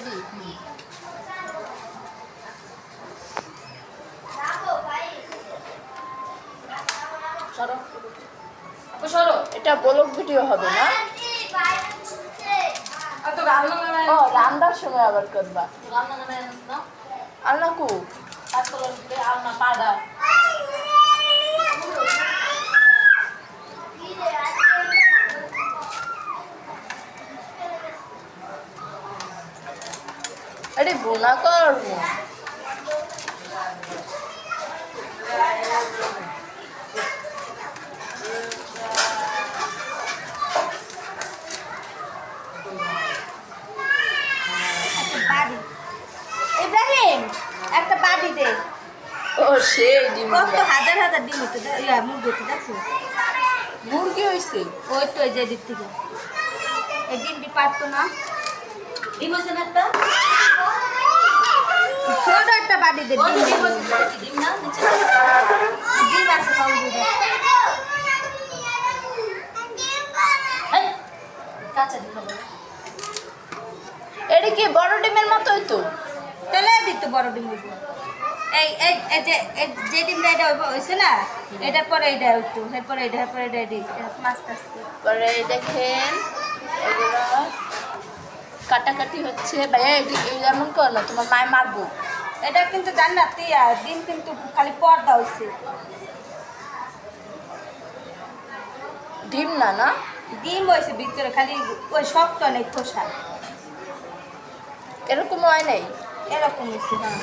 Ready. সরো আপু সরো, এটা ব্লগ ভিডিও হবে না? ও রান্নার সময় আবার করবা। আলনা কু আলনা পাড়া আরে বোনা করবো। ইব্রাহিম একটা বাড়ি দে। ও সে ডিম কত হাজার হাজার ডিম হতো মুরগি হতো দেখছো? মুরগি হয়েছে ওই তো যে দিক থেকে এই ডিমটি পারতো না। ডিম হয়েছে না একটা ছোট একটা বাড়ি দে। ডিম না ডিম আছে কাঁচা ডিম হবে। এটা কি বড় ডিমের মতোই তো? তাহলে দিত বড় ডিম হইব। এই এই যে ডিমটা এটা হয়েছে না, এটার পরে এটা হইতো, এরপরে এটা, এরপরে এটা আস্তে আস্তে পরে দেখেন এগুলো কাটাকাটি হচ্ছে। ভাইয়া এমন কর না, তোমার মায় মারবো। এটা কিন্তু জান্নাতি আর ডিম কিন্তু খালি পর্দা হয়েছে। ডিম না না ডিম হয়েছে ভিতরে, খালি ওই শক্ত নেই খোসা। এরকম হয় নাই? এরকম হয়েছে। হ্যাঁ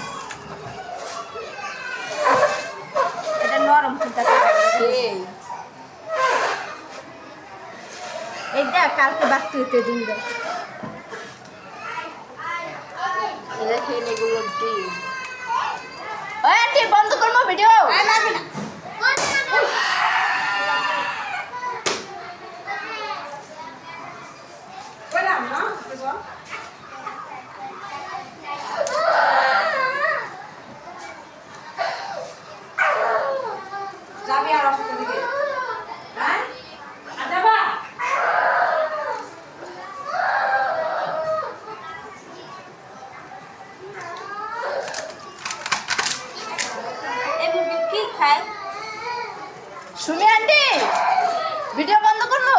এটা নরম কিন্তু এইটা কালকে বাড়তে হইতে ডিমটা। দেখেন এগুলো ডিম। বন্ধ করবো ভিডিও। যাবি আর অসুবিধা দিকে হ্যাঁ কি খায়? সুমি আন্টি ভিডিও বন্ধ করবো।